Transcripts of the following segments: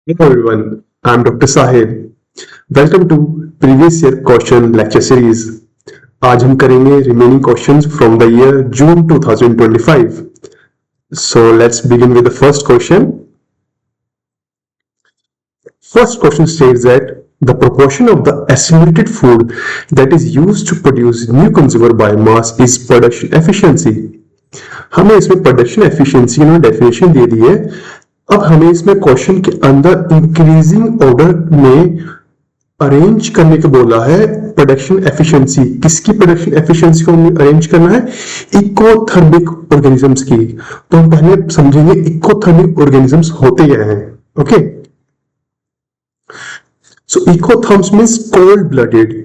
Hello everyone, I'm Dr. Sahil. Welcome to previous year question lecture series. आज हम करेंगे remaining questions from the year June 2025. So let's begin with the first question. First question states that the proportion of the assimilated food that is used to produce new consumer biomass is production efficiency. हमें इसमें production efficiency ने definition दे दी है. अब हमें इसमें question के अंदर increasing order में अरेंज करने को बोला है. प्रोडक्शन एफिशिएंसी किसकी प्रोडक्शन एफिशिएंसी को अरेंज करना है? इकोथर्मिक ऑर्गेनिजम्स की. तो हम पहले समझेंगे इकोथर्मिक ऑर्गेनिजम्स होते क्या हैं. ओके, सो इकोथर्म्स मींस कोल्ड ब्लडेड.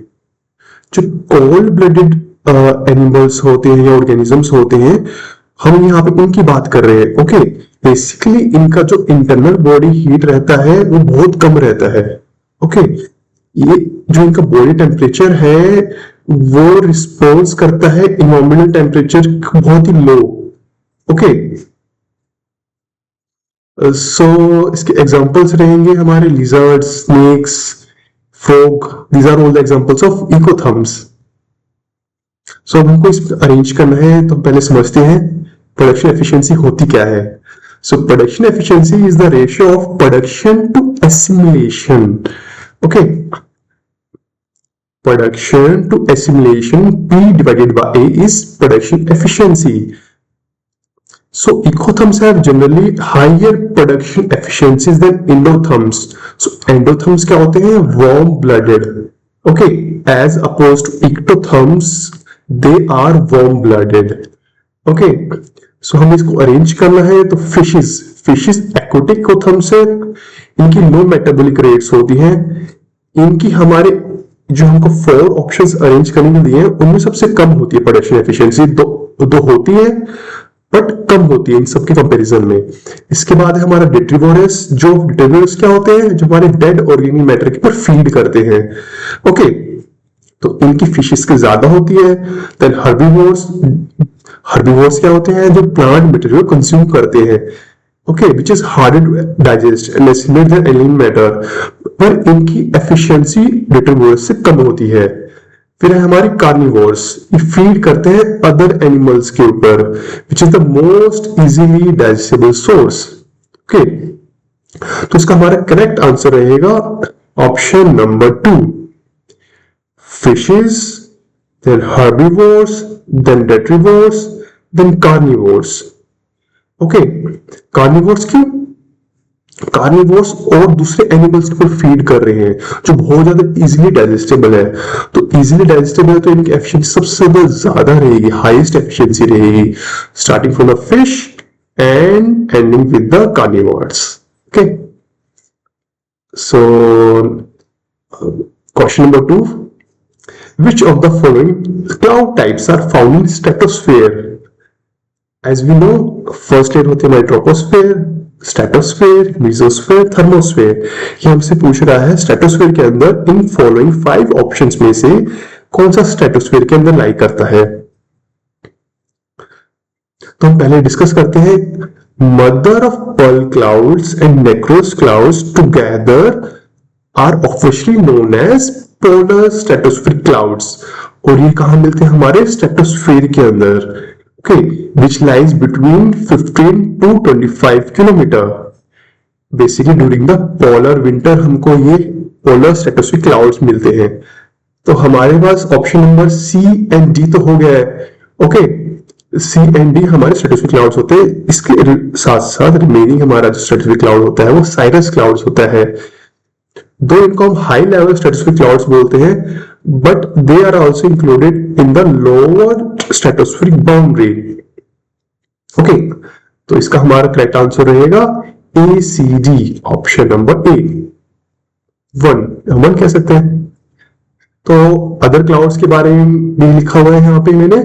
जो कोल्ड ब्लडेड एनिमल्स होते हैं या ऑर्गेनिजम्स होते हैं, हम यहाँ पे उनकी बात कर रहे हैं. ओके, बेसिकली इनका जो इंटरनल बॉडी हीट रहता है वो बहुत कम रहता है. ओके, ये जो इनका बॉडी टेम्परेचर है वो रिस्पॉन्स करता है इन्वायरमेंटल टेम्परेचर बहुत ही लो. ओके, सो इसके एग्जांपल्स रहेंगे हमारे lizards, snakes, frog. These are all the examples of ecotherms. So अब हमको इस अरेंज करना है, तो पहले समझते हैं प्रोडक्शन एफिशिएंसी होती क्या है. So production efficiency is the ratio of production to assimilation. Okay, production to assimilation P divided by A is production efficiency. So ecotherms have generally higher production efficiencies than endotherms. So endotherms क्या होते हैं? Warm blooded. Okay, as opposed to ectotherms, they are warm blooded. Okay, so हम इसको arrange करना है. तो fishes aquatic इकोथर्म्स है. इनकी लो मेटाबॉलिक रेट्स होती हैं. इनकी हमारे जो हमको 4 ऑप्शंस अरेंज करने के दिए हैं उनमें सबसे कम होती है प्रोडक्शन एफिशिएंसी. दो होती है बट कम होती है इन सबके कंपैरिजन में. इसके बाद है हमारा डिट्रीवोरस. जो डिट्रीवोरस क्या होते हैं? जो हमारे डेड ऑर्गेनिक मैटर के ऊपर फीड करते हैं. ओके, तो इनकी फिशेस की ज्यादा होती है. देन हर्बीवोर्स क्या होते हैं? जो प्लांट मटेरियल कंज्यूम करते हैं. Okay, which is hard to digest and assimilate the element matter. पर इनकी एफिशिएंसी डिट्रीवोरस से कम होती है. फिर है हमारी कार्निवोर्स. ये फीड करते हैं अदर एनिमल्स के ऊपर, which is the most easily digestible source. Okay, तो इसका हमारा करेक्ट आंसर रहेगा option number 2, fishes, then herbivores, then detrivores, then carnivores. Okay, carnivores क्यों? कार्निवोर्स और दूसरे एनिमल्स के ऊपर फीड कर रहे हैं जो बहुत ज्यादा इजीली डाइजेस्टेबल है. तो इजीली डाइजेस्टेबल है तो इनकी एफिशिएंसी सबसे ज्यादा रहेगी, हाईएस्ट एफिशिएंसी रहेगी, starting from the fish and ending with the carnivores. Okay, so question number 2, which of the following cloud types are found in stratosphere? As we know, first layer होती है हमारी troposphere, stratosphere, mesosphere, thermosphere. ये हमसे पूछ रहा है stratosphere के अंदर इन फॉलोइंग 5 ऑप्शंस में से कौन सा स्ट्रेटोस्फेयर के अंदर लाई करता है. तो हम पहले डिस्कस करते हैं. Mother of pearl clouds and nacreous clouds together are officially known as polar stratospheric clouds. और ये कहां मिलते हैं? हमारे स्ट्रेटोस्फेयर के अंदर. Okay, which lies between 15 to 25 kilometre. Basically during the polar winter हमको ये पोलर स्ट्रेटोस्फेरिक क्लाउड्स मिलते हैं. तो हमारे पास option number C and D तो हो गया है. ओके, सी एंड डी हमारे स्ट्रेटोस्फेरिक क्लाउड्स होते हैं. इसके साथ साथ रिमेनिंग हमारा जो स्ट्रेटोस्फेरिक क्लाउड होता है वो साइरस क्लाउड्स होता है. दो इनको हम हाई लेवल स्ट्रेटोस्फेरिक क्लाउड्स बोलते हैं, but they are also included in the lower stratospheric boundary. Okay, तो इसका हमारा करेक्ट आंसर रहेगा A C D, option number A. 1 कह सकते हैं. तो अदर क्लाउड्स के बारे में भी लिखा हुआ है यहाँ पे मैंने.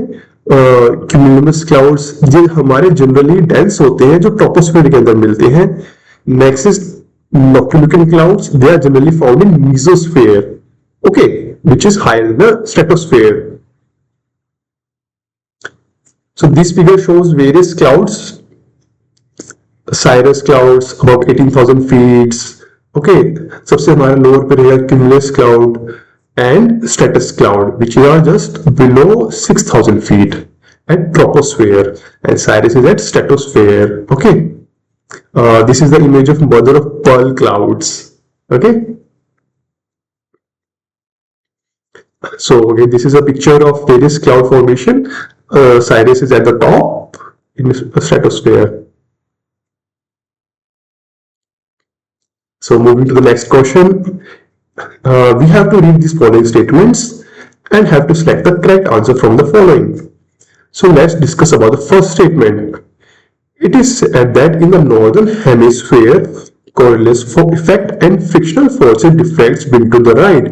क्यूमुलस क्लाउड्स ये हमारे जनरली डेंस होते हैं जो ट्रोपोस्फेयर के अंदर मिलते हैं. Next is noctilucent clouds. They are generally found in mesosphere, okay, which is higher than the stratosphere. So this figure shows various clouds. Cirrus clouds above 18,000 feet. Okay, सबसे हमारा lower पे रहेगा cumulus cloud and stratus cloud which are just below 6000 feet at troposphere and Sirius is at stratosphere. Okay, this is the image of mother of pearl clouds. Okay, so okay, this is a picture of various cloud formation. Sirius is at the top in the stratosphere. So moving to the next question, we have to read these following statements and have to select the correct answer from the following. So let's discuss about the first statement. It is said that in the northern hemisphere, Coriolis effect and frictional forces deflects wind to the right,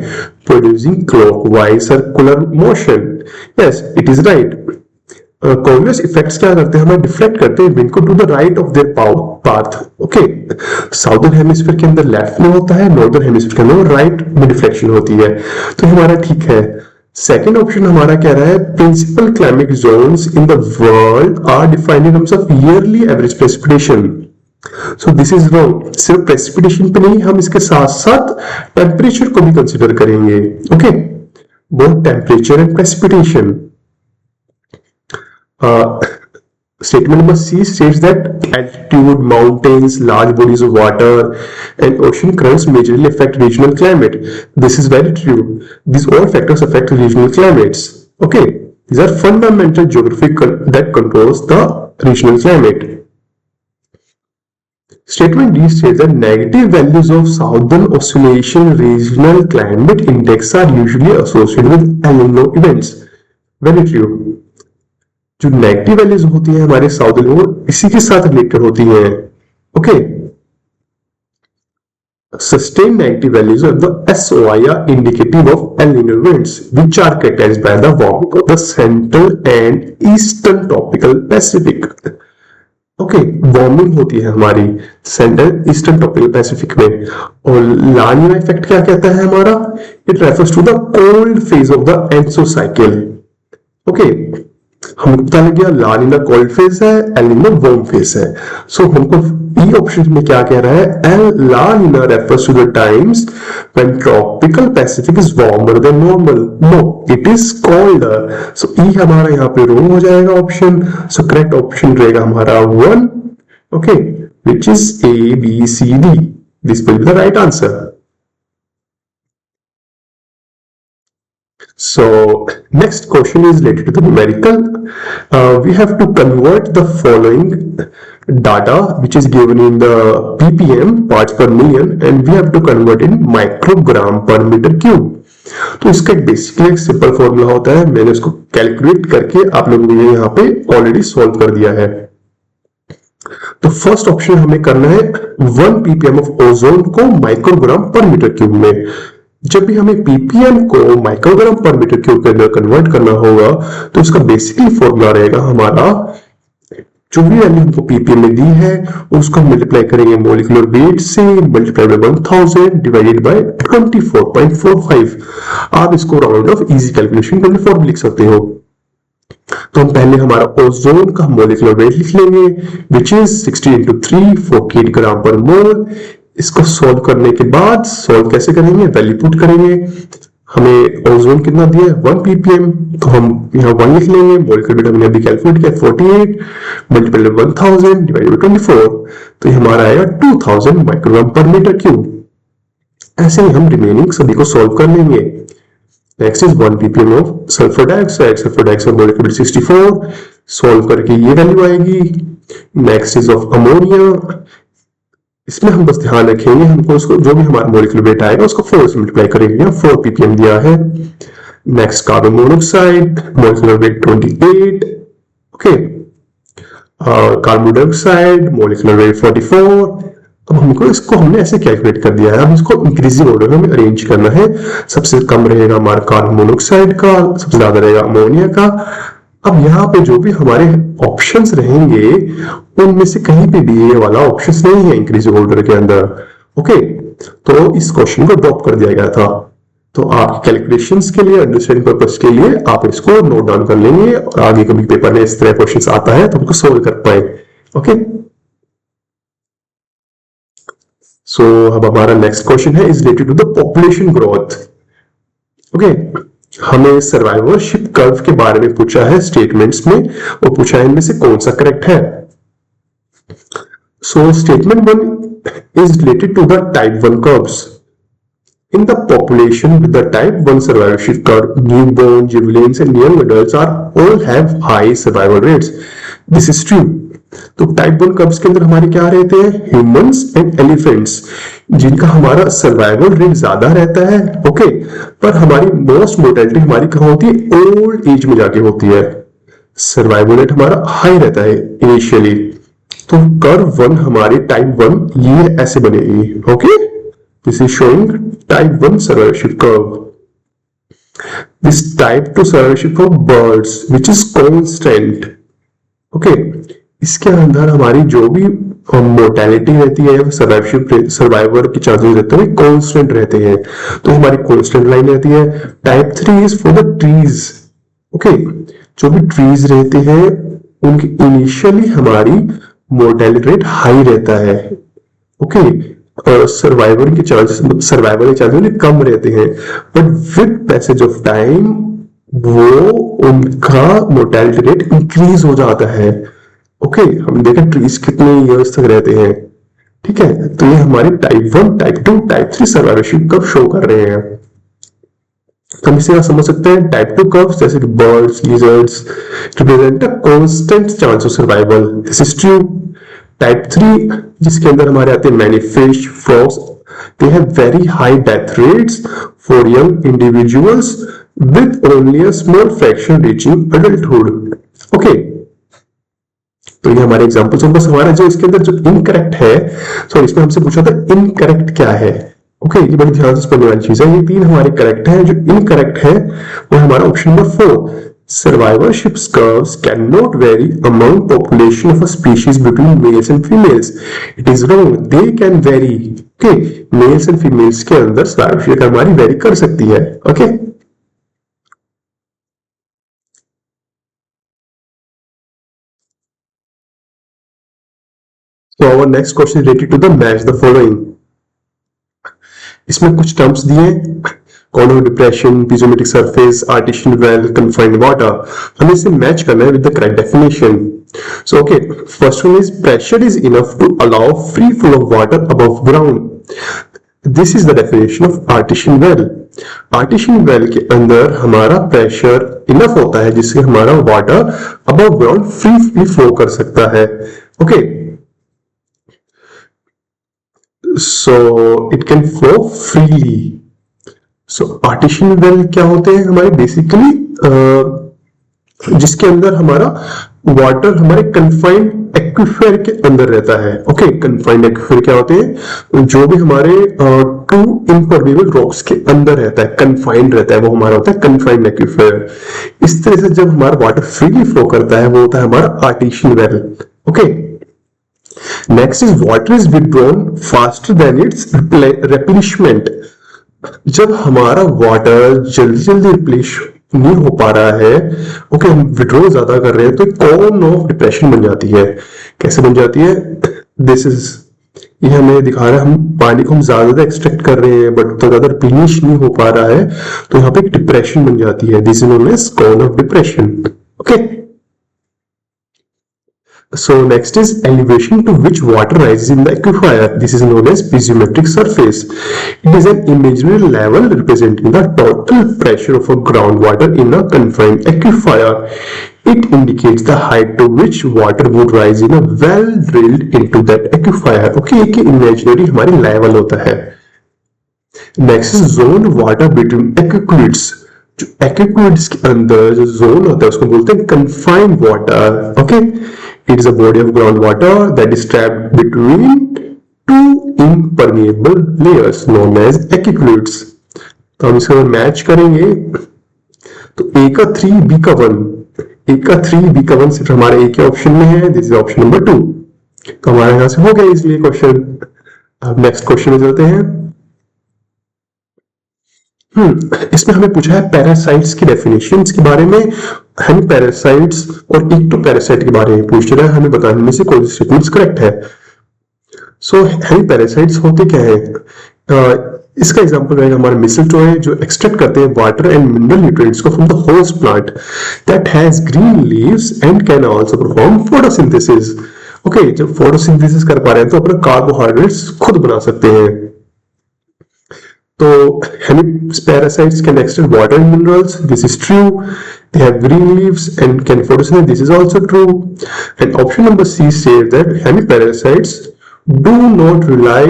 producing clockwise circular motion. Yes, it is right. Coriolis effects क्या करते हैं, हमें deflect करते हैं wind को to the right of their path. Okay, southern hemisphere के अंदर left में होता है, नॉर्दर्न हेमिस्फीयर के अंदर राइट में डिफ्लेक्शन होती है, तो हमारा ठीक है. सेकेंड ऑप्शन हमारा कह रहा है principal climatic zones in the world are defined in terms of yearly average precipitation. So this is wrong. सिर्फ प्रेसिपिटेशन पे नहीं, हम इसके साथ साथ टेम्परेचर को भी कंसिडर करेंगे. Okay, both temperature and precipitation. Statement number C states that altitude, mountains, large bodies of water, and ocean currents majorly affect regional climate. This is very true. These all factors affect regional climates. Okay, these are fundamental geography that controls the regional climate. Statement D states that negative values of Southern Oscillation Regional Climate Index are usually associated with El Nino events. Very true. जो negative values होती है हमारे southern, वो इसी के साथ related होती है. Okay, sustained negative values of the SOI are indicative of El Nino events which are characterized by the warming of the central and eastern tropical Pacific. Okay, warming होती है हमारी सेंट्रल ईस्टर्न ट्रॉपिकल पैसिफिक में. और ला Neena effect क्या कहता है हमारा? It refers to the cold phase of the ENSO cycle. Okay, हमको पता लग गया ला नीना कोल्ड फेज है, एल नीना वार्म फेज है. सो हमको ई ऑप्शन में क्या कह रहा है? El La Nina refers to the times when tropical Pacific is warmer than normal. No, it is colder. So E हमारा यहाँ पे रॉन्ग हो जाएगा ऑप्शन. सो करेक्ट ऑप्शन रहेगा हमारा 1. Okay, which is A B C D. This will be the right answer. So next question is related to the numerical. We have to convert the following data which is given in the ppm parts per million and we have to convert in microgram per meter cube. तो इसका basically एक simple formula होता है, मैंने उसको calculate करके आप लोगों को यहाँ पे ऑलरेडी सॉल्व कर दिया है. तो फर्स्ट ऑप्शन हमें करना है 1 ppm ऑफ ओजोन को माइक्रोग्राम पर मीटर क्यूब में. जब भी हमें पीपीएम को माइक्रोग्राम पर मीटर क्यूब के अंदर कन्वर्ट करना होगा तो उसका बेसिकली फॉर्मूला रहेगा हमारा, जो भी वैल्यू हमको पीपीएम में दी है उसको मल्टीप्लाई करेंगे मोलिकुलर वेट से, मल्टीप्लाई बाय 1000 डिवाइडेड बाय 24.45. आप इसको राउंड ऑफ इजी कैलकुलेशन 24 लिख सकते हो. तो हम पहले हमारा ओजोन का मोलिकुलर वेट लिख लेंगे विच इज 60 into 3 48 ग्राम पर मोल. इसको सॉल्व करने के बाद सॉल्व कैसे करेंगे? वैल्यू पुट करेंगे. हमें ओजोन कितना दिया है? 1 ppm, तो हम यहाँ 1 लिख लेंगे. मोलिकुलर वेट हमने अभी कैलकुलेट किया 48 मल्टीप्लाई 1000 डिवाइडेड बाय 24, तो ये हमारा आएगा 2000 माइक्रोग्राम पर मीटर क्यूब. ऐसे ही हम रिमेनिंग सभी को सॉल्व कर लेंगे. Next is 1 ppm of sulphur dioxide. Sulphur dioxide molecular 64, solve करके ये वैल्यू आएगी. Next is of ammonia. इसमें हम बस ध्यान रखेंगे, हमको उसको जो भी हमारा मोलिकुलर वेट आएगा उसको 4 से मल्टीप्लाई करेंगे. 4 ppm दिया है. Next carbon monoxide molecular weight 28. Okay, carbon dioxide molecular weight 44. अब हमको इसको हमने ऐसे कैलकुलेट कर दिया है. अब इसको इंक्रीजिंग ऑर्डर में हमें अरेंज करना है. सबसे कम रहेगा हमारा कार्बन मोनोऑक्साइड का, सबसे ज्यादा रहेगा अमोनिया का. अब यहाँ पे जो भी हमारे ऑप्शंस रहेंगे उनमें से कहीं पे भी ये वाला ऑप्शंस नहीं है इंक्रीजिंग ऑर्डर के अंदर. ओके, तो इस क्वेश्चन को ड्रॉप कर दिया गया था. तो आपके कैलकुलेशंस के लिए, अंडरस्टैंडिंग पर्पस के लिए आप इसको नोट डाउन कर लेंगे और आगे कभी पेपर में इस तरह क्वेश्चंस आता है तो उनको सोल्व कर पाए. ओके, सो अब हमारा नेक्स्ट क्वेश्चन है is related to the population growth. Okay, हमें सर्वाइवरशिप कर्व के बारे में पूछा है स्टेटमेंट्स में, और पूछा है इनमें से कौन सा करेक्ट है। So statement 1 is related to the type 1 curves. In the population with the type 1 survivorship curve, newborn, juvenile and young adults are all have high survival rates. This is true. तो type 1 curves के अंदर हमारे क्या रहते हैं, humans and elephants, जिनका हमारा survival rate ज्यादा रहता है। ओके, पर हमारी मोस्ट मोर्टेलिटी हमारी कहाँ होती है, ओल्ड एज में जाके होती है। सर्वाइवल रेट हमारा हाई रहता है इनिशियली। तो कर्व 1 हमारी टाइप 1 ये ऐसे बनेगी। Okay, this is showing type 1 survivorship curve. This type 2 survivorship of birds which is constant. Okay, इसके अंदर हमारी जो भी मोर्टेलिटी रहती है, सर्वाइवर की चांसेस रहते हैं कांस्टेंट रहते हैं, तो हमारी कांस्टेंट लाइन रहती है। Type 3 is for the trees. Okay, जो भी ट्रीज रहते हैं उनकी इनिशियली हमारी मोर्टेलिटी रेट हाई रहता है। ओके, सर्वाइवल के चांसेस कम रहते हैं, but with passage of time वो उनका मोर्टेलिटी रेट इंक्रीज हो जाता है। ओके, हम देखें ट्रीज कितने इयर्स तक रहते हैं। ठीक है, तो ये हमारे type 1, type 2, type 3 survivorship curve show कर रहे हैं। तो हम इसे समझ सकते हैं टाइप 2 कर्व्स जैसे कि birds, lizards represent a constant chance of survival. This is true. Type 3 जिसके अंदर हमारे आते हैं many fish, frogs, they have very high death rates for young individuals with only a small fraction reaching adulthood. Okay, तो ये हमारे examples हैं। बस हमारा जो इसके अंदर जो इनकरेक्ट है, सो इसमें हमसे पूछा था इनकरेक्ट क्या है। ओके, ये बड़ी ध्यान से पढ़ने वाली चीज है। ये 3 हमारे करेक्ट है, जो इनकरेक्ट है वो हमारा option number 4। Survivorship curves cannot vary among population of a species between males and females. It is wrong. They can vary. Okay, males and females के अंदर survivorship हमारी vary कर सकती है। Okay. So our next question is related to the match the following. इसमें कुछ terms दिए, corner depression, piezometric surface, artesian well, confined water. हमें इसे मैच करना है with the correct definition. So okay, first one is pressure is enough to allow free flow of water above ground. This is the definition of artesian well. Artesian well के अंदर हमारा pressure enough होता है जिससे हमारा water above ground free flow कर सकता है। Okay, so it can flow freely. So artificial well क्या होते हैं हमारे बेसिकली जिसके अंदर हमारा वाटर हमारे कन्फाइंड एक्विफर के अंदर रहता है। ओके, कन्फाइंड एक्विफर क्या होते हैं, जो भी हमारे टू इम्परमेबल रॉक्स के अंदर रहता है, कन्फाइंड रहता है, वो हमारा होता है कन्फाइंड एक्विफर। इस तरह से जब हमारा वाटर फ्रीली फ्लो करता है वो होता है हमारा artesian well. Okay, next is water is withdrawn faster than its replenishment. जब हमारा वाटर जल्दी जल्दी रिप्लेश नहीं हो पा रहा है, ओके, हम विड्रॉ ज्यादा कर रहे हैं, तो कॉर्न ऑफ डिप्रेशन बन जाती है। कैसे बन जाती है, दिस इज, ये हमें दिखा रहा है हम पानी को हम ज्यादा एक्सट्रैक्ट कर रहे हैं बट तो ज्यादा रिप्लेनिश नहीं हो पा रहा है, तो यहाँ पे एक डिप्रेशन बन जाती है। This is known as cone of depression. Okay, so next is elevation to which water rises in the aquifer. This is known as piezometric surface. It is an imaginary level representing the total pressure of a groundwater in a confined aquifer. It indicates the height to which water would rise in a well drilled into that aquifer. Okay, एक imaginary हमारी level होता है। Next is zone water between aquifers. जो aquifers के अंदर जो zone होता है उसको बोलते हैं confined water. Okay, it is a body of groundwater that is trapped between two impermeable layers known as aquifers. तो हम इसको मैच करेंगे तो A का 3 B का 1, A का 3 B का 1 सिर्फ हमारे A के ऑप्शन में है। This is option number 2। तो हमारे यहां से हो गया इसलिए क्वेश्चन। अब नेक्स्ट क्वेश्चन में चलते हैं। इसमें हमें पूछा है पैरासाइट्स की डेफिनेशन के बारे में। हम पैरासाइट्स और इक्टोपैरासाइट के बारे में पूछ रहे हैं, हमें बताने में से कौन सी स्टेटमेंट्स करेक्ट है। सो हेमीपैरासाइट्स होते क्या है? इसका एग्जांपल रहेगा हमारा मिसलटोए जो एक्सट्रैक्ट करते हैं वाटर एंड मिनरल न्यूट्रिएंट्स को from the host plant that has green leaves and can also perform photosynthesis. Okay, जब फोटोसिंथेसिस कर पा रहे हैं तो अपना कार्बोहाइड्रेट्स खुद बना सकते हैं। तो hemiparasaits can extract water and minerals. This is true. They have green leaves and can photosynthesize. This is also true. And option number C says that hemiparasites do not rely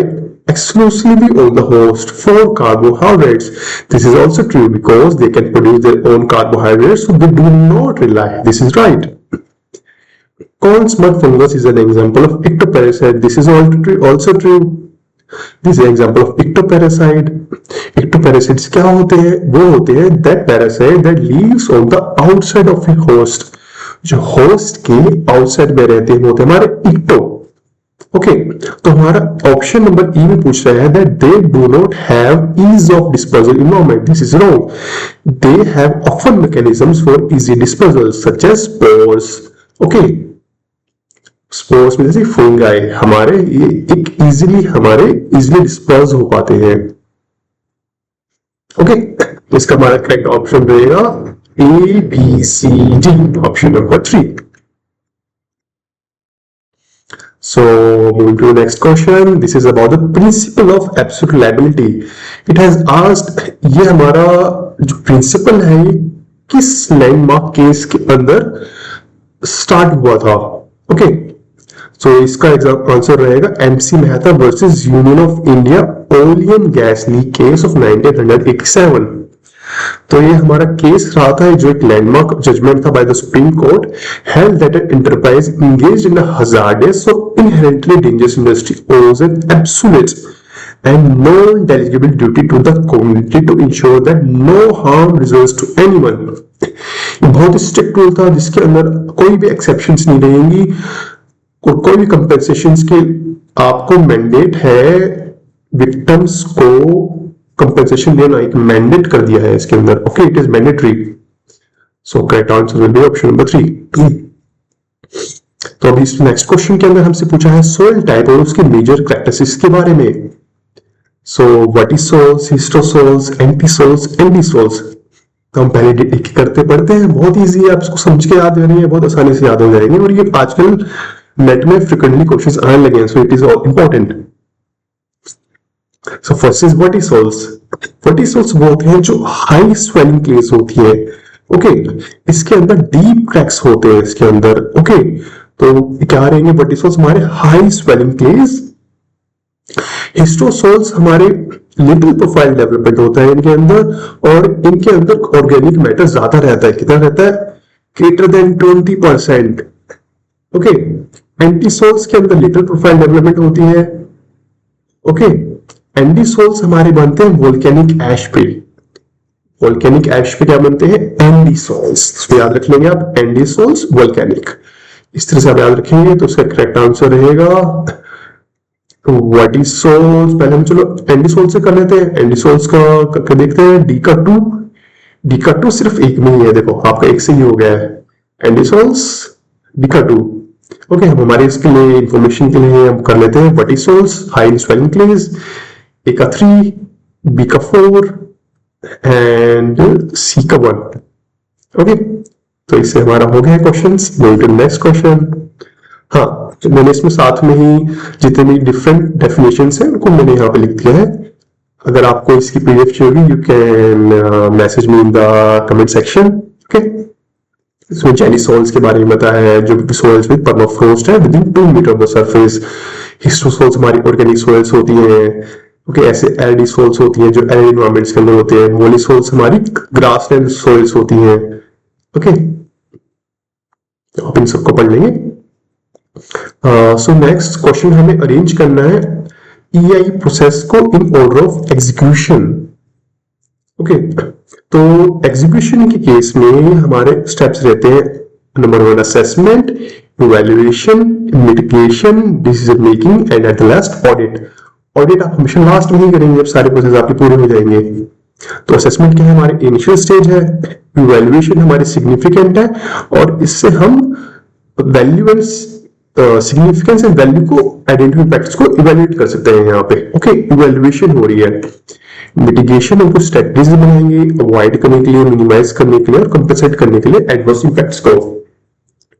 exclusively on the host for carbohydrates. This is also true because they can produce their own carbohydrates, so they do not rely. This is right. Corn smut fungus is an example of ectoparasite. This is also true. This is an example of ectoparasite. Ectoparasites क्या होते हैं? वो होते हैं that parasite that lives on the outside of a host. जो host के outside में रहते हैं वो होते हैं हमारे ecto. ओके, तो हमारा ऑप्शन नंबर ई में पूछ रहा है that they do not have ease of dispersal environment. This is wrong. They have often mechanisms for easy dispersal such as spores. Okay. Spores में जैसे फंगाई हमारे ये एक इजीली डिस्पर्स हो पाते हैं। ओके, इसका हमारा करेक्ट ऑप्शन रहेगा A B C D, option number 3। So moving to the next question, this is about the principle of absolute liability. It has asked, ये हमारा जो प्रिंसिपल है किस लैंडमार्क केस के अंदर स्टार्ट हुआ था? ओके, सो इसका आंसर रहेगा MC Mehta versus union of India oil and gas leak case of 1987। तो ये हमारा केस रहा था जो एक लैंडमार्क जजमेंट था by the supreme court held that an enterprise engaged in a hazardous or inherently dangerous industry owes an absolute and non-delegable duty to the community to ensure that no harm results to anyone। ये बहुत ही strict rule था जिसके अंदर कोई भी exceptions नहीं रहेंगी और कोई भी कंपेंसेशंस के आपको मैंडेट है विक्टिम्स को कंपेंसेशन देना, एक मैंडेट कर दिया है इसके अंदर। Okay, it is mandatory. So correct answer will be option number 3। तो अभी इस नेक्स्ट क्वेश्चन के अंदर हमसे पूछा है सोइल टाइप और उसके मेजर कैरेक्टरिस्टिक्स के बारे में। सो वर्टिसोल्स, हिस्टोसोल्स, एंटीसोल्स, एंडीसोल्स। तो हम पहले एक करते पढ़ते हैं, बहुत इजी है, आप इसको समझ के याद करेंगे, बहुत आसानी से याद हो जाएंगे और ये आजकल नेट में फ्रिक्वेंटली क्वेश्चंस आने लगे हैं, so it is important. So first is vertisols. Vertisols वो होते हैं जो हाई स्वेलिंग क्लेस होती है। ओके, इसके अंदर डीप क्रैक्स होते हैं इसके अंदर। ओके, तो क्या रहेंगे वर्टिसोल्स हमारे हाई स्वेलिंग क्लेस। हिस्टोसोल्स हमारे लिटिल प्रोफाइल डेवलपमेंट होता है इनके अंदर और इनके अंदर ऑर्गेनिक मैटर ज्यादा रहता है। कितना रहता है? Greater than 20%। ओके, एंटीसोल्स के अंदर लिटिल प्रोफाइल डेवलपमेंट होती है। ओके, एंडीसोल्स हमारे बनते हैं वोल्केनिक ऐश पे। वोल्केनिक ऐश पे क्या बनते हैं? एंडीसोल्स। तो याद रख लेंगे आप, एंडीसोल्स वोल्केनिक, इस तरह से आप याद रखेंगे तो उसका करेक्ट आंसर रहेगा वर्टिसोल्स। पहले हम चलो एंडीसोल्स से कर लेते हैं। एंडीसोल्स का करके देखते हैं। डी का टू सिर्फ एक में ही है, देखो आपका एक से ही हो गया है एंडीसोल्स, डी का 2। ओके, हम हमारे इसके लिए इंफॉर्मेशन के लिए हम कर लेते हैं वर्टिसोल्स हाई इन स्वेलिंग क्लेस, ए का 3, बी का 4 एंड सी का 1। ओके, तो इससे हमारा हो गया questions. Going to next question. हाँ, तो मैंने इसमें साथ में ही जितने भी डिफरेंट डेफिनेशंस हैं उनको मैंने यहाँ पे लिख दिया है। अगर आपको इसकी पीडीएफ चाहिए you can message me in the comment section. Okay, इसमें जेनिसोल्स के बारे में बताया है जो सोल्स विद परमाफ्रोस्ट है within 2 metre of the surface. Histosols हमारी ऑर्गेनिक सोल्स होती है। ओके, ऐसे एल्डीसोल्स होती हैं जो एरिड एनवायरमेंट्स के अंदर होते हैं। मोलिसोल्स हमारी ग्रासलैंड सोल्स होती हैं। ओके, तो आप इन सबको पढ़ लेंगे। सो नेक्स्ट क्वेश्चन हमें अरेंज करना है ईआई प्रोसेस को in order of execution. Okay, तो एग्जीक्यूशन के केस में हमारे स्टेप्स रहते हैं number 1 assessment, evaluation, mitigation, decision making and eight the last audit. Audit आप हमेशा लास्ट में ही करेंगे जब सारे प्रोसेस आपके पूरे हो जाएंगे। तो असेसमेंट क्या है? हमारे इनिशियल स्टेज है। इवैल्यूएशन हमारी सिग्निफिकेंट है और इससे हम value and significance and value को, आइडेंटिटी फैक्ट्स को इवेल्युएट कर सकते हैं यहाँ पे। ओके, इवेल्युएशन हो रही है। मिटिगेशन हम कुछ स्ट्रेटजीज बनाएंगे अवॉइड करने के लिए, मिनिमाइज करने के लिए और कंपेंसेट करने के लिए एडवर्स इफेक्ट्स को।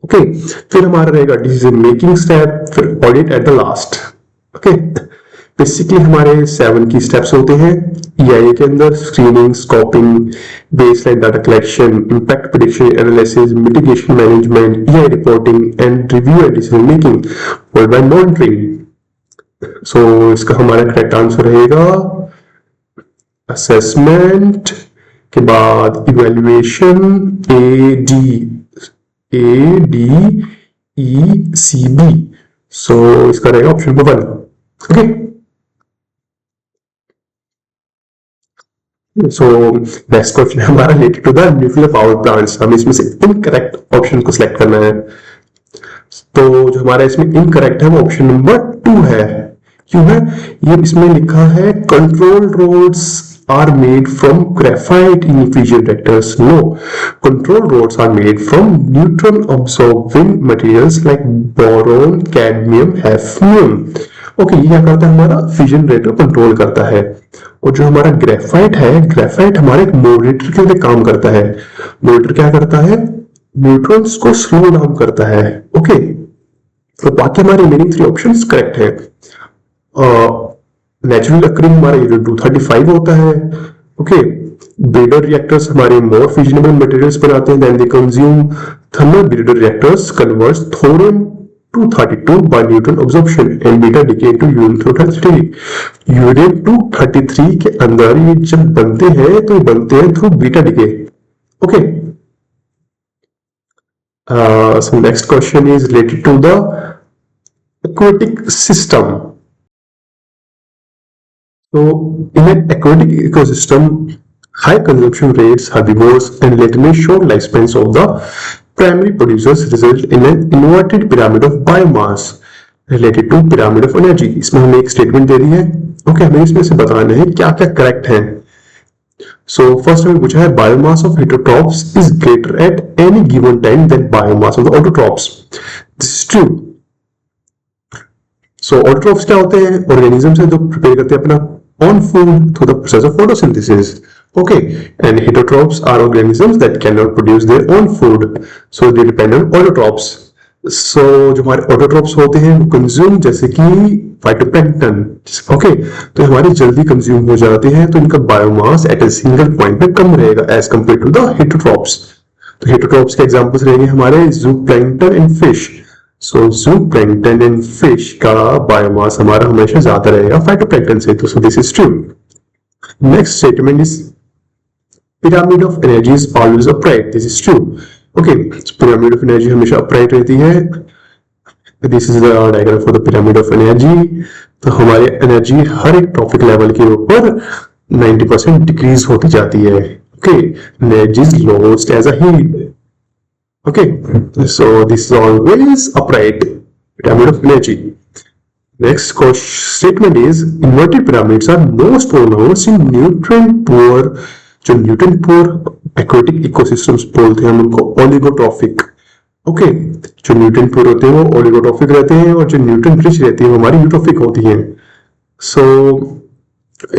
ओके, फिर हमारा रहेगा डिसीजन मेकिंग स्टेप, फिर audit at the last. Okay, basically हमारे 7 की स्टेप्स होते हैं ईआईए के अंदर: screening, scoping, baseline data collection, impact prediction analysis, mitigation management, EI reporting and review and decision making followed by monitoring. So इसका हमारा correct answer रहेगा assessment के बाद इवैल्यूएशन, ADECB। सो इसका रहेगा option number 1। Okay, so next question हमारा related to the nuclear power plants. हमें इसमें से इनकरेक्ट ऑप्शन को सिलेक्ट करना है। तो जो हमारा इसमें इनकरेक्ट है वो ऑप्शन नंबर 2 है। क्यों है ये? इसमें लिखा है control rods are made from graphite in fusion reactors. No, control rods are made from neutron absorbing materials like boron, cadmium, hafnium. Okay, ये क्या करता है? हमारा फ्यूजन रिएक्टर कंट्रोल करता है। और जो हमारा ग्रेफाइट है, ग्रेफाइट हमारे एक मॉडरेटर के लिए काम करता है। मॉडरेटर क्या करता है? न्यूट्रॉन्स को स्लो डाउन करता है। ओके, तो बाकी हमारे रिमेनिंग 3 ऑप्शंस करेक्ट है। नेचुरल अक्रिंग हमारा यूरेनियम 235 होता है। ओके, ब्रीडर रिएक्टर्स हमारे मोर फ्यूजनेबल मटेरियल्स बनाते हैं then they consume. Thermal breeder reactors converts thorium 232 by neutron absorption and beta decay into uranium 233। Uranium 233 के अंदर ये जब बनते हैं तो ये बनते हैं through beta decay. Okay, so next question is related to the aquatic system. So in an aquatic ecosystem, high consumption rates, herbivores, and relatively short lifespans of the primary producers result in an inverted pyramid of biomass related to pyramid of energy। इसमें हमें एक statement दे दी है। Okay, हमें इसमें से बताना है क्या क्या करेक्ट है। सो फर्स्ट हमें पूछा है biomass of heterotrophs is greater at any given time than biomass of the autotrophs. This is true. So autotrophs क्या होते हैं? ऑर्गेनिजम्स हैं जो प्रिपेयर करते हैं अपना own food through the process of photosynthesis. Okay, and heterotrophs are organisms that cannot produce their own food, so they depend on autotrophs. So जो हमारे autotrophs होते हैं वो consume जैसे कि phytoplankton. Okay, तो हमारे जल्दी consume हो जाते हैं, तो इनका biomass at a single point पे कम रहेगा as compared to the heterotrophs. तो heterotrophs के examples रहेंगे हमारे zooplankton and fish. So zooplankton and fish का बायोमास हमारा हमेशा ज्यादा रहेगा फाइटोप्लैंक्टन से। तो सो this is true. Next statement is pyramid of energy is always upright. This is true. Okay, pyramid of energy हमेशा अपराइट रहती है। This is the diagram for the pyramid of energy. तो हमारी एनर्जी हर एक trophic level के ऊपर 90% decrease होती जाती है। Okay, energy is lost as a heat. Okay, so this is always upright pyramid of energy. Next statement is inverted pyramids are most pronounced in nutrient poor। जो nutrient poor aquatic ecosystems बोलते हैं हम उनको oligotrophic। Okay, जो nutrient poor होते हैं वो oligotrophic रहते हैं और जो nutrient rich रहती है वो हमारी eutrophic होती हैं। So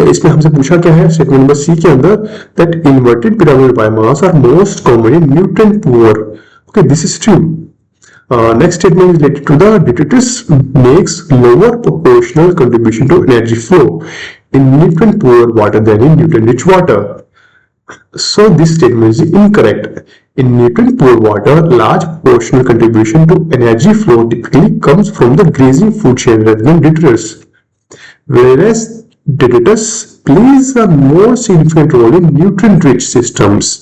इसमें हमसे पूछा क्या है स्टेटमेंट नंबर सी के अंदर that inverted pyramid biomass are most common in nutrient poor। Okay, this is true. Next statement is related to the detritus makes lower proportional contribution to energy flow in nutrient poor water than in nutrient rich water. So this statement is incorrect. In nutrient poor water, large proportional contribution to energy flow typically comes from the grazing food chain rather than detritus, whereas detritus plays a more significant role in nutrient rich systems।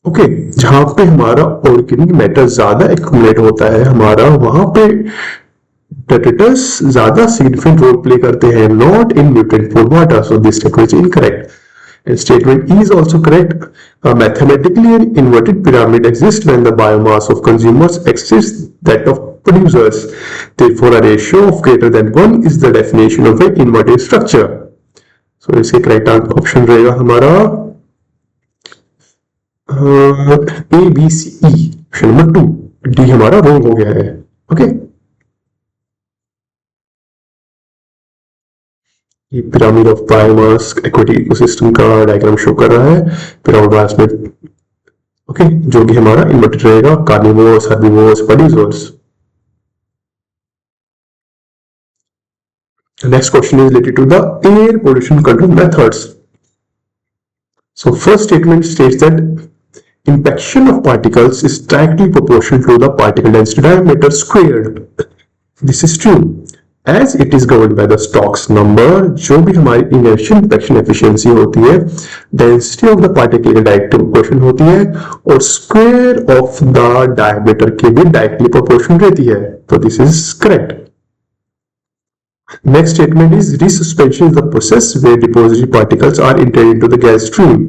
Okay, जहां पे हमारा organic matter ज्यादा accumulate होता है हमारा, वहां पे detritus ज्यादा सिग्निफिकेंट रोल प्ले करते हैं, not in nutrient poor water. So this statement is incorrect and statement E is also correct. Mathematically an inverted pyramid exists when the biomass of consumers exceeds that of producers. Therefore a ratio of greater than 1 is the definition of an inverted structure. So इसके correct option रहेगा हमारा A B C E, option number 2। D हमारा wrong हो गया है। Okay, ये pyramid of biomass equity ecosystem का diagram show कर रहा है। पिरामिड मास में ओके, जो कि हमारा इन्वर्टेड रहेगा, carnivores, herbivores, producers. The next question is related to the air pollution control methods. So first statement states that impaction of particles is directly proportional to the particle density diameter squared. This is true as it is governed by the Stokes number। जो भी हमारी inertial impaction efficiency होती है density of the particle के directly proportion होती है और square of the diameter के भी डायरेक्टली प्रोपोर्शन रहती है। तो this is correct. Next statement is resuspension is the process where depository particles are entered into the gas stream.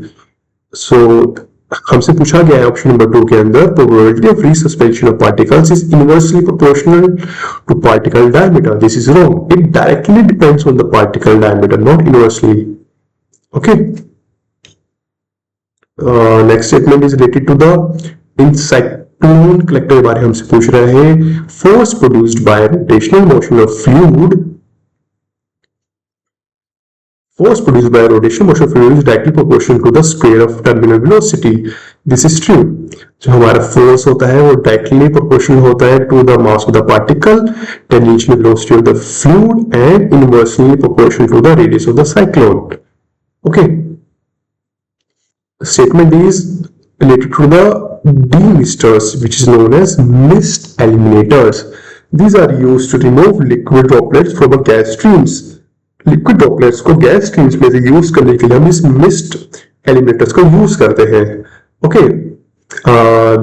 So हमसे पूछा गया है ऑप्शन नंबर 2 के अंदर probability of resuspension of particles is inversely proportional to particle diameter. This is wrong. It directly depends on the particle diameter, not inversely. Okay. Next statement is related to the cyclone collector के बारे में हमसे पूछ रहे हैं। Force produced by rotational motion of fluid Force produced by rotation motion of fluid is directly proportional to the square of terminal velocity. This is true. जो हमारा force होता है वो directly proportional होता है to the mass of the particle, tangential velocity of the fluid, and inversely proportional to the radius of the cyclone. Okay. The statement is related to the demisters, which is known as mist eliminators. These are used to remove liquid droplets from the gas streams. Liquid droplets को gas streams में से use करने के लिए हम इस mist eliminators को use करते हैं। Okay,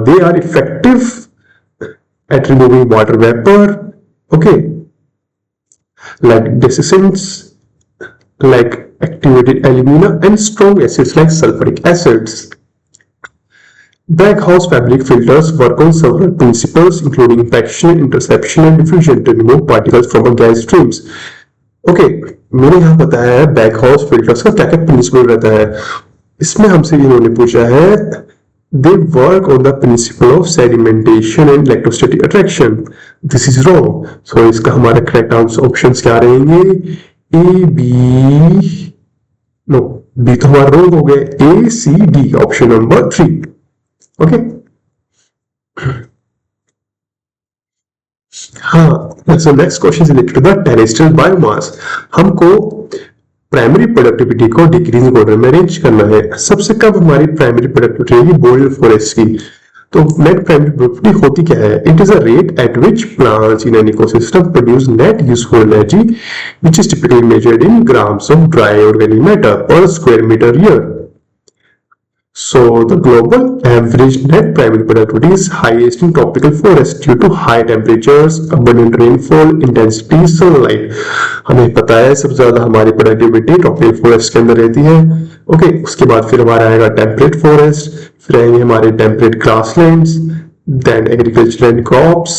they are effective at removing water vapour, okay, like desiccants, like activated alumina and strong acids like sulphuric acids. Baghouse fabric filters work on several principles including impaction, interception and diffusion to remove particles from a gas streams. Okay, मैंने यहाँ बताया है bag house filters का क्या क्या principal रहता है। इसमें हमसे इन्होंने पूछा है they work on the principle of sedimentation and electrostatic attraction. This is wrong. So इसका हमारा करेक्ट आंसर ऑप्शंस क्या रहेंगे? ए बी, नो बी तो हमारा रॉन्ग हो गया, A C D option number 3। Okay, हाँ, so next question is related to the terrestrial biomass। हमको प्राइमरी प्रोडक्टिविटी को डिक्रीजिंग ऑर्डर में अरेंज करना है। सबसे कम हमारी प्राइमरी प्रोडक्टिविटी रहेगी बोरियल फॉरेस्ट की। तो नेट प्राइमरी प्रोडक्टिविटी होती क्या है? It is a rate at which plants in an ecosystem produce net useful energy which is typically measured in grams of dry organic matter per square metre year. So the global average net primary productivity is highest in tropical forest due to high temperatures, abundant rainfall, intensity, sunlight। हमें पता है सबसे ज्यादा हमारी productivity tropical forest के अंदर रहती है। ओके, उसके बाद फिर हमारा आएगा टेम्परेट फॉरेस्ट, फिर आएंगे हमारे temperate grasslands, then agriculture and crops.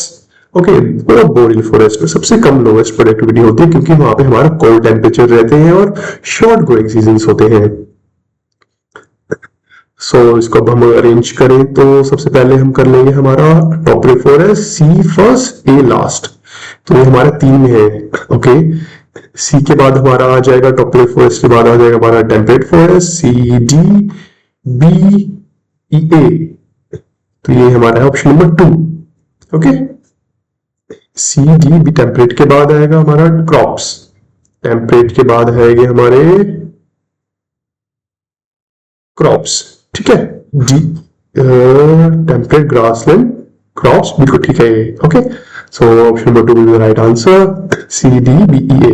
Okay, boreal forest में सबसे कम लोएस्ट प्रोडक्टिविटी होती है क्योंकि वहां पे हमारा कोल्ड टेम्परेचर रहते हैं और शॉर्ट ग्रोइंग सीजन होते हैं। सो इसको अब हम अरेंज करें तो सबसे पहले हम कर लेंगे हमारा tropical forest C first A last. तो ये हमारा 3 में है। ओके, सी के बाद हमारा आ जाएगा ट्रॉपिकल फॉरेस्ट के बाद आ जाएगा हमारा temperate forest C D B E A. तो ये हमारा है option number 2। Okay, C D B temperate के बाद आएगा हमारा क्रॉप्स, टेम्परेट के बाद आएंगे हमारे क्रॉप्स। ठीक है, डी टेम्परेट ग्रासलैंड क्रॉप्स, बिल्कुल ठीक है ये। Okay, so option number 2 is the right answer, C D B E A.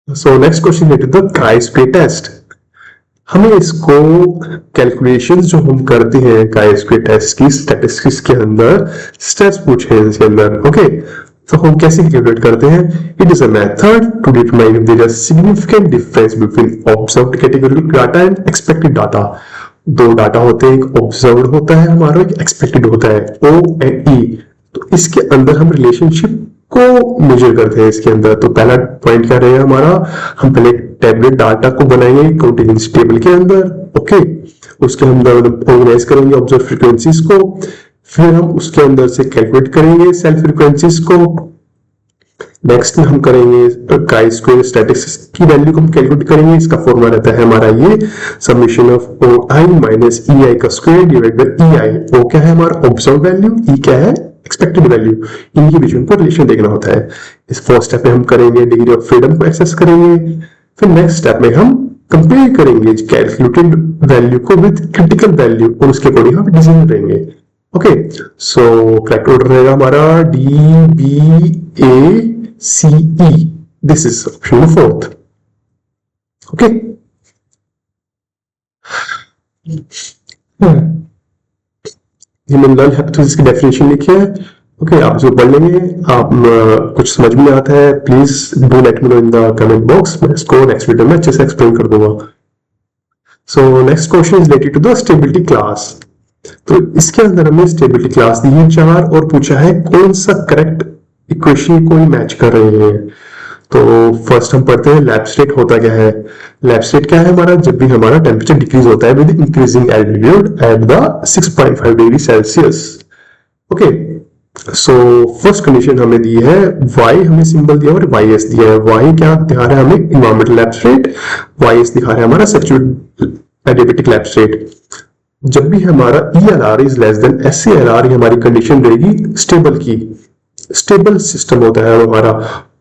So next question related the chi-square test. हमें इसको कैलकुलेशंस जो हम करते हैं chi-square टेस्ट की स्टैटिस्टिक्स के अंदर स्टेप्स पूछे हैं इसके अंदर। ओके, तो हम कैसे कैलकुलेट करते हैं? It is a method to determine if there is significant difference between observed categorical data and expected data. 2 data होते हैं, एक ऑब्जर्व्ड होता है हमारा, एक एक्सपेक्टेड होता है, ओ एंड ई। तो इसके अंदर हम रिलेशनशिप को मेजर करते हैं इसके अंदर। तो पहला पॉइंट क्या रहेगा हमारा, हम पहले टेबलेट डाटा को बनाएंगे कॉन्टिजेंसी टेबल के अंदर। ओके, उसके अंदर ऑर्गेनाइज करेंगे ऑब्जर्व फ्रीक्वेंसीज को, फिर हम उसके अंदर से कैलकुलेट करेंगे सेल फ्रीक्वेंसीज को। नेक्स्ट में हम करेंगे काई स्क्वायर स्टैटिक्स की वैल्यू को हम कैलकुलेट करेंगे। इसका फॉर्मूला रहता है हमारा ये summation of O I minus E I का square divide by E I. O क्या है हमारा ऑब्जर्व वैल्यू, ई क्या है एक्सपेक्टेड वैल्यू, इनके बीच में हमको रिलेशन देखना होता है। इस फर्स्ट स्टेप में हम करेंगे डिग्री ऑफ फ्रीडम को एक्सेस करेंगे। फिर नेक्स्ट स्टेप में हम कंपेयर करेंगे कैलकुलेटेड वैल्यू को विद क्रिटिकल वैल्यू और उसके अकॉर्डिंग हम डिसीजन लेंगे। ओके, सो करेक्ट ऑर्डर रहेगा हमारा D B A C E. This is option fourth. Okay, ये मैंने नल हाइपोथेसिस की डेफिनेशन लिखी है। ओके, आप इसको पढ़ लेंगे। आप कुछ समझ में आता है please do let me know in the comment box. मैं इसको नेक्स्ट वीडियो में अच्छे से एक्सप्लेन कर दूंगा। So next question is related to the stability class. तो इसके अंदर हमें स्टेबिलिटी क्लास दी है 4 और पूछा है कौन सा करेक्ट इक्वेशन को ही मैच कर रहे हैं। तो फर्स्ट हम पढ़ते हैं लैब स्टेट होता क्या है। लैब स्टेट क्या है हमारा, जब भी हमारा टेम्परेचर डिक्रीज होता है with increasing altitude at the 6.5 degree Celsius. Okay, so first condition हमें दी है y हमें सिंबल दिया और ys दिया है। y क्या दिखा रहा है हमें इन्वायरमेंटल लैब स्टेट, ys दिखा रहा है हमारा सैचुरेटेड एडियाबेटिक लैब स्टेट। जब भी हमारा ELR is less than SCLR ये हमारी कंडीशन रहेगी स्टेबल की। स्टेबल सिस्टम होता है हमारा।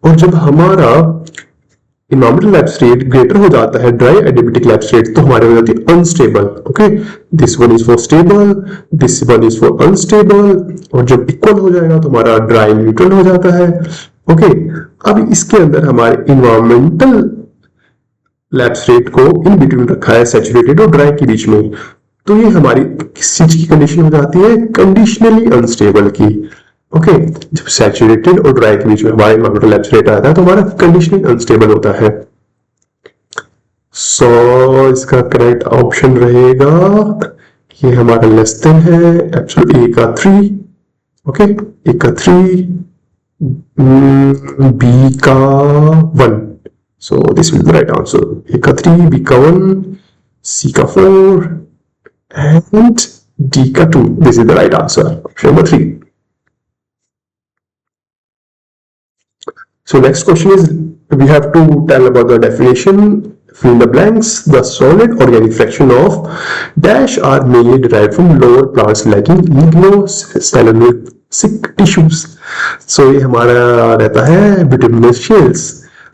और जब हमारा इन्वायरमेंटल लैब स्टेट ग्रेटर हो जाता है ड्राई एडियाबेटिक लैब स्टेट तो हमारे हो जाती है unstable. Okay, this one is for stable, this one is for unstable. और जब इक्वल हो जाएगा तो हमारा ड्राई न्यूट्रल हो जाता है। ओके, अब इसके अंदर हमारे इन्वायरमेंटल लैब स्टेट को इन बिटवीन रखा है सैचुरेटेड और ड्राई के बीच में। तो ये हमारी किस चीज की कंडीशन हो जाती है, कंडीशनली अनस्टेबल की। ओके, जब सैचुरेटेड और ड्राई के बीच में हमारा इन्वायरमेंटल लैब स्टेट आता है तो हमारा कंडीशनली अनस्टेबल होता है। सो इसका करेक्ट ऑप्शन रहेगा ये हमारा लेस देन है एब्सोल्यूट ए का 3। ओके, ए का 3, बी का 1। So this will be right answer. A का 3, बी का 1, सी का 4 and D ka 2. This is the right answer. Option number 3. So next question is we have to tell about the definition. Fill in the blanks. The solid organic fraction of dash are mainly derived from lower plants lacking lignocellulosic tissues. So ये हमारा रहता है bituminous shells.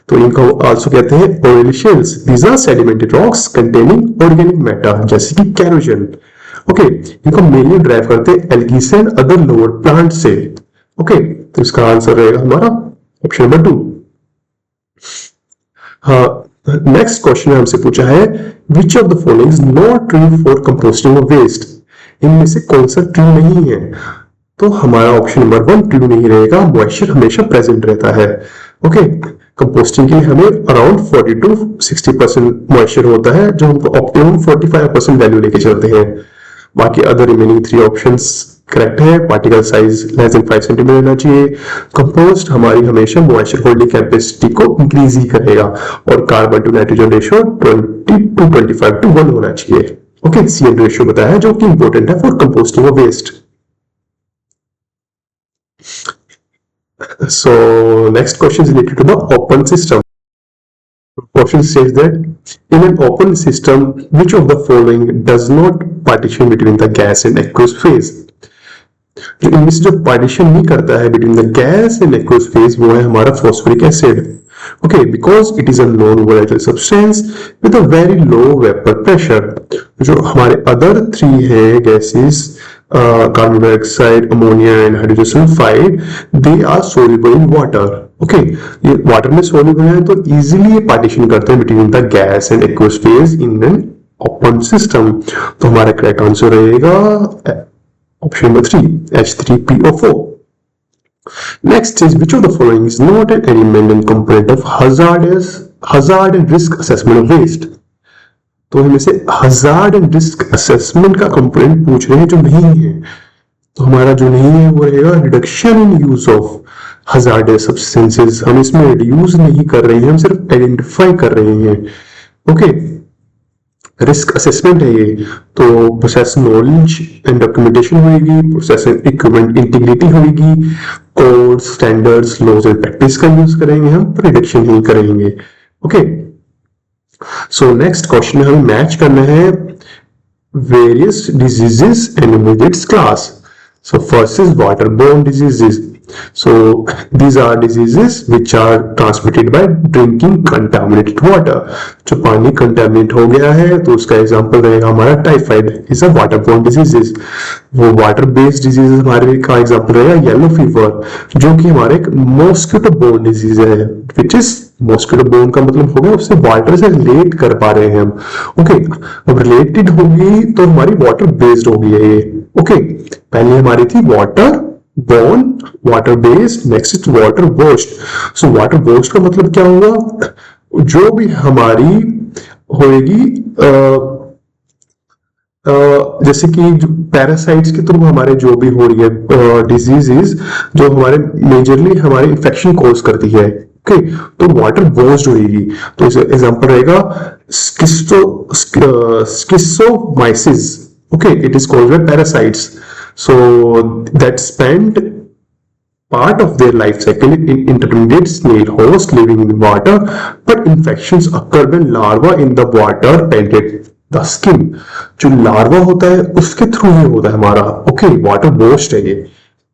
तो इनको also कहते हैं oily shells. These are sedimentary rocks containing organic matter जैसे कि कैरोजन। ओके, इनको मेनली ड्राइव करते हैं एल्गी से एंड अदर लोअर प्लांट से। ओके, तो इसका आंसर रहेगा हमारा ऑप्शन नंबर 2। हाँ, नेक्स्ट क्वेश्चन हमसे पूछा है which of the following is not true for composting of waste. इनमें से कौन सा ट्रू नहीं है। तो हमारा ऑप्शन नंबर 1 ट्रू नहीं रहेगा। मॉइस्चर हमेशा प्रेजेंट रहता है। ओके, कंपोस्टिंग के लिए हमें अराउंड 40 to 60% मॉइस्चर होता है जो हम ऑप्टिमम 45% वैल्यू लेके चलते हैं। बाकी अदर रिमेनिंग 3 ऑप्शंस करेक्ट है। Particle size less than 5 centimetre होना चाहिए। कंपोस्ट हमारी हमेशा मॉइस्चर होल्डिंग कैपेसिटी को इंक्रीज ही करेगा और carbon to nitrogen ratio 20 to 25 to 1 होना चाहिए। ओके, CN रेशियो बताया है जो कि इंपॉर्टेंट है for composting of waste. So next question is related to the open system. Question says that in an open system, which of the following does not partition between the gas and aqueous phase? जो इनमें से जो partition नहीं करता है between the gas and aqueous phase वो है हमारा phosphoric acid. Okay, because it is a non volatile substance with a very low vapour pressure. जो हमारे अदर 3 है gases carbon dioxide, ammonia and hydrogen sulphide, they are soluble in water. Okay, ये water में soluble है तो easily ये partition करते हैं between the gas and aqueous phase in an open system. तो हमारा करेक्ट आंसर रहेगा option number 3 H3PO4. Next is which of the following is not an element and component of hazard and risk assessment of waste. तो इनमें से hazard and risk assessment का component पूछ रहे हैं जो नहीं है। तो हमारा जो नहीं है वो रहेगा reduction in use of hazardous substances। हम इसमें रिड्यूस नहीं कर रहे हैं, हम सिर्फ आइडेंटिफाई कर रहे हैं। ओके, रिस्क असेसमेंट है ये, तो प्रोसेस नॉलेज एंड डॉक्यूमेंटेशन होगी, प्रोसेस इक्विपमेंट इंटीग्रिटी होगी, code standards laws and practice का यूज करेंगे, हम प्रिडिक्शन ही करेंगे। ओके, सो नेक्स्ट क्वेश्चन हमें मैच करना है various diseases and immediate class. So first is waterborne diseases. So these are diseases which are transmitted by drinking contaminated water. जो पानी contaminate हो गया है तो उसका एग्जांपल रहेगा हमारा typhoid, is a waterborne diseases. वो वाटर बेस्ड डिजीजेस हमारे का एग्जांपल रहेगा येलो फीवर, जो कि हमारे एक मॉस्किटो बोर्न डिजीज है, विच इज मॉस्किटो बोर्न का मतलब हो गया उससे वाटर से रिलेट कर पा रहे हैं हम। ओके, अब रिलेटेड होगी तो हमारी वाटर बेस्ड होगी ये। ओके, पहले हमारी थी water borne, water based, next is water washed. So water washed का मतलब क्या होगा, जो भी हमारी होएगी जैसे कि पैरासाइट्स के थ्रू हमारे जो भी हो रही है डिजीजेस जो हमारे मेजरली हमारे इन्फेक्शन कॉज करती है। ओके, तो वाटर वॉश्ड होगी, तो इस एग्जांपल रहेगा schistosomiasis. Okay, it is called by parasites so that spend part of their life cycle in intermediate snail host living in water, but infections occur when larva in the water penetrate the skin। जो larva होता है उसके through ही होता है हमारा। Okay, water washed है ये,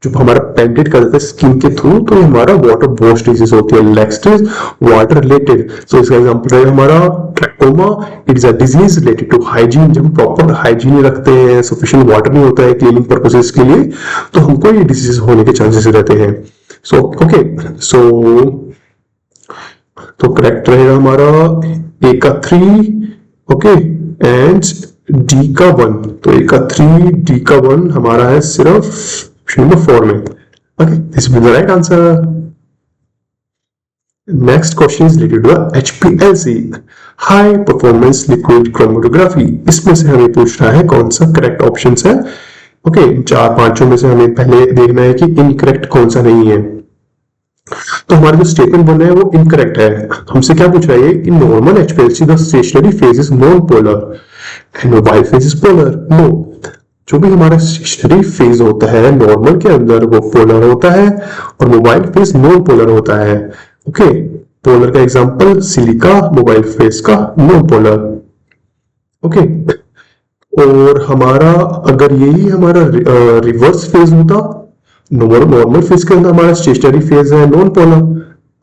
जो हमारा पेनिट्रेट करता है स्किन के थ्रू, तो हमारा वाटर वॉश डिजीज होती है। Next is water related, so इसका एग्जांपल है हमारा trachoma. It is a disease related to hygiene. जब हम प्रॉपर हाइजीन रखते हैं, सफिशिएंट वाटर नहीं होता है क्लीनिंग पर्पसेस के लिए, तो हमको ये डिजीज होने के चांसेस रहते हैं। सो ओके, सो तो करेक्ट रहेगा हमारा ए का 3, ओके, एंड डी का 1। तो ए का 3, डी का 1 हमारा है सिर्फ number 4 में। Okay, this will be the right answer. Next question is related to HPLC, high performance liquid chromatography। इसमें से हमें पूछ रहा है कौन सा करेक्ट ऑप्शन है। ओके, 4-5 में से हमें पहले देखना है कि इनकरेक्ट कौन सा नहीं है। तो हमारा जो स्टेटमेंट बन रहा है वो इनकरेक्ट है। हमसे क्या पूछ रहा है, in normal HPLC the stationary phase is non polar and mobile phase is polar. No, जो भी हमारा स्टेशनरी फेज होता है नॉर्मल के अंदर वो पोलर होता है और मोबाइल फेज नॉन पोलर होता है। ओके, पोलर का एग्जांपल सिलिका, मोबाइल फेज का नॉन पोलर। ओके, और हमारा अगर यही हमारा रिवर्स फेज होता, नॉर्मल फेज के अंदर हमारा स्टेशनरी फेज है नॉन पोलर,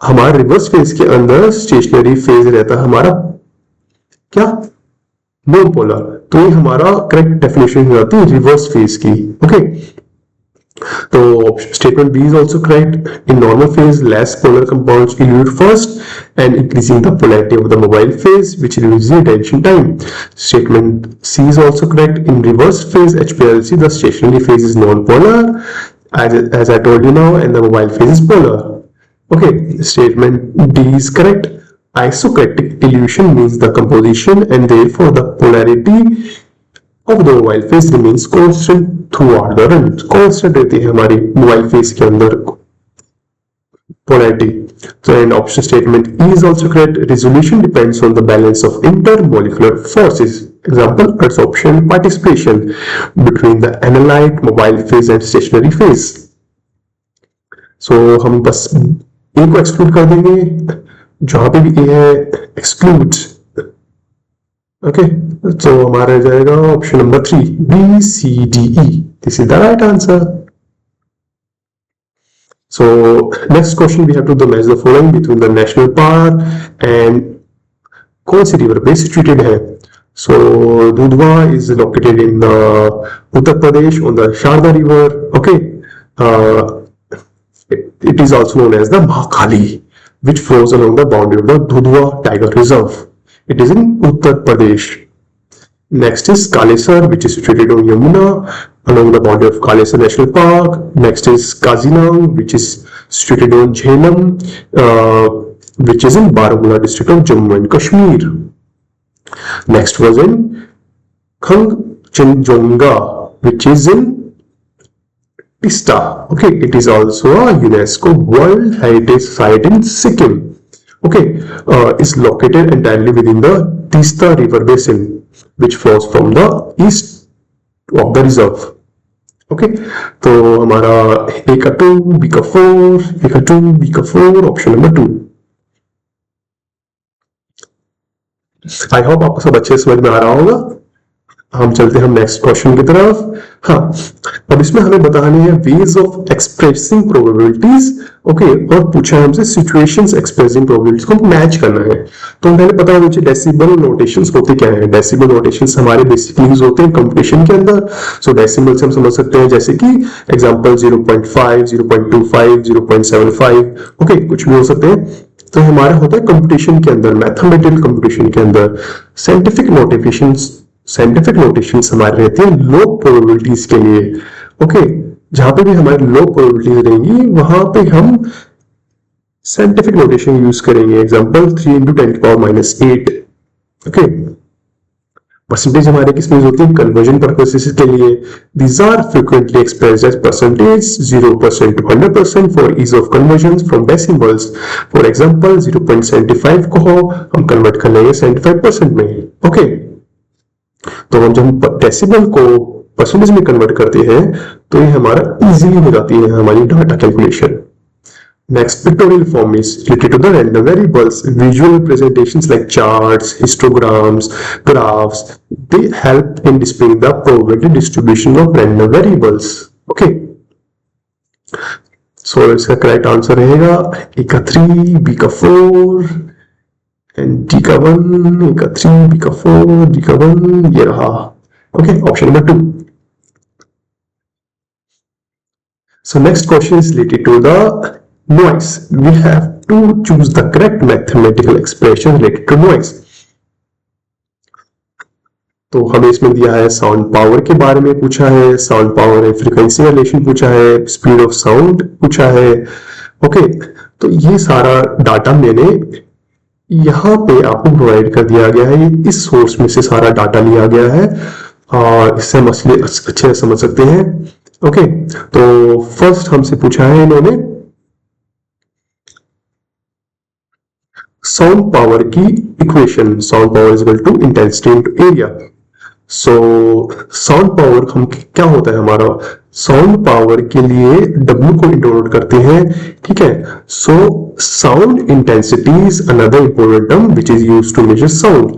हमारा रिवर्स फेज के अंदर स्टेशनरी फेज रहता है हमारा क्या, नॉन पोलर। तो ये हमारा करेक्ट डेफिनेशन हो जाती है रिवर्स फेज की। ओके, तो statement B is also correct. In normal phase less polar compounds elute first and increasing the polarity of the mobile phase which reduces the retention time. Statement C is also correct. In reverse phase HPLC the stationary phase is non polar as I told you now, and the mobile phase is polar. Okay, statement D is correct. Isochromatic dilution means the composition and therefore the polarity of the mobile phase remains constant throughout the run। constant रहती है हमारी mobile phase के अंदर polarity। So and option statement E is also correct. Resolution depends on the balance of intermolecular forces, example adsorption participation between the analyte mobile phase and stationary phase। So हम बस A को exclude कर देंगे, जहां पे भी A है excludes। Okay, तो हमारा रह जाएगा option number 3 BCDE। This is the right answer. So next question we have to match the following between the national park and कौन सी रिवर पे सिचुएटेड है। So Dudhwa is located in the Uttar Pradesh on the Sharda River। Okay, it is also known as the Mahakali, which flows along the boundary of the Dudhwa Tiger Reserve. It is in Uttar Pradesh. Next is Kalesar, which is situated on Yamuna along the boundary of Kalesar National Park. Next is Kazinang, which is situated on Jhelum, which is in Baramulla district of Jammu and Kashmir. Next was in Kangchenjunga, which is in Tista. Okay, it is also a UNESCO World Heritage Site in Sikkim. Okay, is located entirely within the Tista River Basin. which flows from the east of the reserve. Okay, तो हमारा ए का 2, B का 4, ए का 2, B का 4, option number 2। I hope आपको सब अच्छे समझ में आ रहा होगा। हम चलते हैं हम नेक्स्ट क्वेश्चन की तरफ। हाँ, अब इसमें हमें बतानी है ways of expressing probabilities. Okay, और पूछा है हमसे सिचुएशंस एक्सप्रेसिंग प्रोबेबिलिटीज को मैच करना है। तो पहले पता होना चाहिए डेसिमल नोटेशंस होते क्या है। डेसिमल नोटेशंस हमारे बेसिकली यूज होते हैं कंपटीशन के अंदर। सो डेसिमल से हम समझ सकते हैं जैसे कि एग्जांपल 0.5, 0.25, 0.75, ओके, कुछ भी हो सकते हैं। तो हमारा होता है कंपटीशन के अंदर, मैथमेटिकल कंपटीशन के अंदर। साइंटिफिक नोटेशंस हमारे रहते हैं लो प्रोबेबिलिटीज के लिए। ओके, जहां पे भी हमारी लो प्रोबेबिलिटीज रहेंगी वहां पे हम साइंटिफिक नोटेशन यूज करेंगे। Example 3 into 10 to power minus 8। ओके, परसेंटेज हमारे किस में होती है? कन्वर्जन पर्पसेस के लिए। These are frequently expressed as percentage 0% to 100% for ease of conversion from decimals. For example 0.75 को हम कन्वर्ट कर लेंगे 75% में। ओके, तो हम जब डेसिमल को परसेंटेज में कन्वर्ट करते हैं तो ये हमारा इजीली हो जाती है हमारी data calculation. Next, pictorial form is related to the random variables. Visual representations like charts, histograms, graphs, they help in displaying the probability distribution of random variables. Okay. So इसका करेक्ट आंसर रहेगा ए का 3, B का 4 and D का 1, ए का 3, B का 4, D का 1, ये रहा। Okay, option number 2। So next question is related to the noise. We have to choose the correct mathematical expression related to noise. तो हमें इसमें दिया है साउंड पावर के बारे में पूछा है, साउंड पावर है, फ्रीक्वेंसी रिलेशन पूछा है, स्पीड ऑफ साउंड पूछा है। ओके, तो ये सारा डाटा मैंने यहाँ पे आपको प्रोवाइड कर दिया गया है। इस सोर्स में से सारा डाटा लिया गया है और इससे हम अच्छे से समझ सकते हैं। ओके, तो फर्स्ट हमसे पूछा है इन्होंने साउंड पावर की equation. Sound power is equal to intensity into area. So sound power हम क्या होता है हमारा? साउंड पावर के लिए W को इंटरनोट करते हैं, ठीक है। So sound intensity is another important term which is used to measure sound.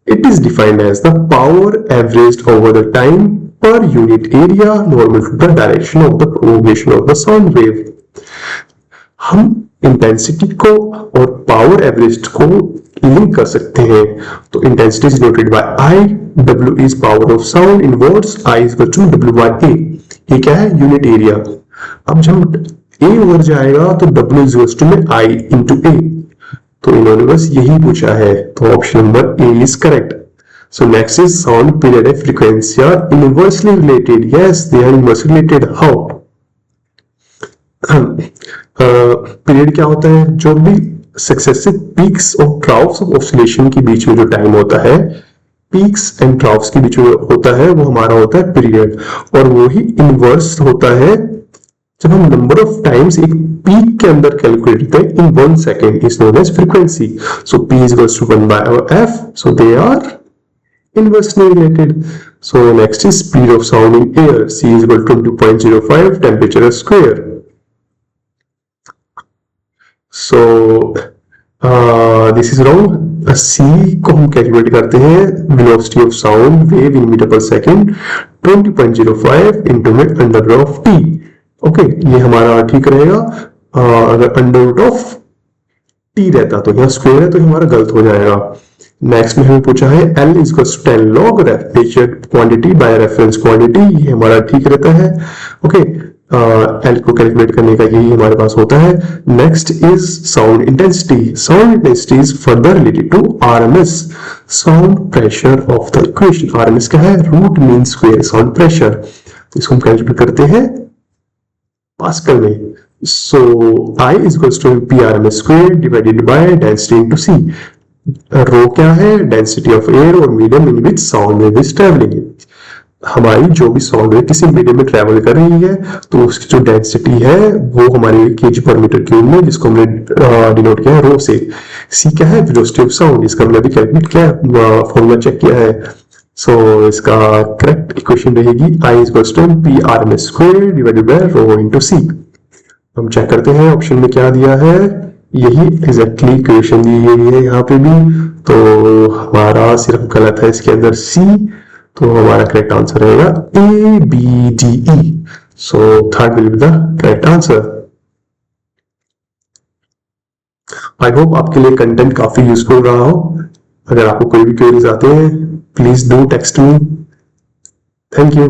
It is defined as the power averaged over the time per unit area normal to the direction of the propagation of the sound wave. हम intensity को और power average को link कर सकते हैं। तो intensity is denoted by I, W is power of sound in words, I is equal to W by A. ये क्या है? Unit area. अब जब ए ओवर जाएगा तो डब्ल्यू इज इक्वल टू में आई इंटू ए। तो इन्होंने बस यही पूछा है, तो option number A is correct. So next is sound period and frequency are inversely related. Yes, they are inversely related. How? Period क्या होता है? जो भी सक्सेसिव पीक्स और ट्राउफ्स ऑफ ऑसिलेशन के बीच में जो टाइम होता है, पीक्स एंड ट्राउफ्स के बीच में होता है, वो हमारा होता है पीरियड। और वो ही इनवर्स होता है जब हम नंबर ऑफ टाइम्स एक पीक के अंदर कैलकुलेट करते हैं in 1 second, is known as frequency. So P is equals to 1/f, so they are inversely related. So next is speed of sound in air. C is equal to 2.05 temperature square. So this is wrong. C को हम calculate करते हैं velocity of sound wave in meter per second 20.05 into में under root of t. Okay, ये हमारा ठीक रहेगा। अगर अंडर रूट ऑफ t रहता तो यहाँ स्क्वायर है तो हमारा गलत हो जाएगा। नेक्स्ट में हमें पूछा है L is equals to 10 log reference quantity by reference quantity, ये हमारा ठीक रहता है। ओके, L को कैलकुलेट करने का यही हमारे पास होता है। Next is sound intensity. Sound intensity is further related to RMS, sound pressure of the equation. RMS क्या है? Root mean square sound pressure. इसको हम कैलकुलेट करते हैं पास्कल में। सो I is equals to PRMS square divided by density into C. रो क्या है? Density of air और medium in which sound wave is travelling. हमारी जो भी साउंड वेव किसी मीडियम में ट्रेवल कर रही है तो उसकी जो डेंसिटी है वो हमारी kg पर मीटर क्यूब में, जिसको हमने डिनोट किया है रो से। सी क्या है? Velocity of sound. इसका हमने भी कैलकुलेट किया है, फॉर्मूला चेक किया है। सो इसका करेक्ट इक्वेशन रहेगी I equals to PRMS square divided by rho into C. हम चेक करते हैं ऑप्शन में क्या दिया है, यही एग्जैक्टली इक्वेशन दी गई है यहाँ पे भी, तो हमारा सिर्फ गलत है इसके अंदर सी, तो हमारा करेक्ट आंसर रहेगा ABDE। So third will be the correct answer. I hope आपके लिए कंटेंट काफी यूजफुल रहा हो। अगर आपको कोई भी क्वेरीज आते हैं please do text me. Thank you.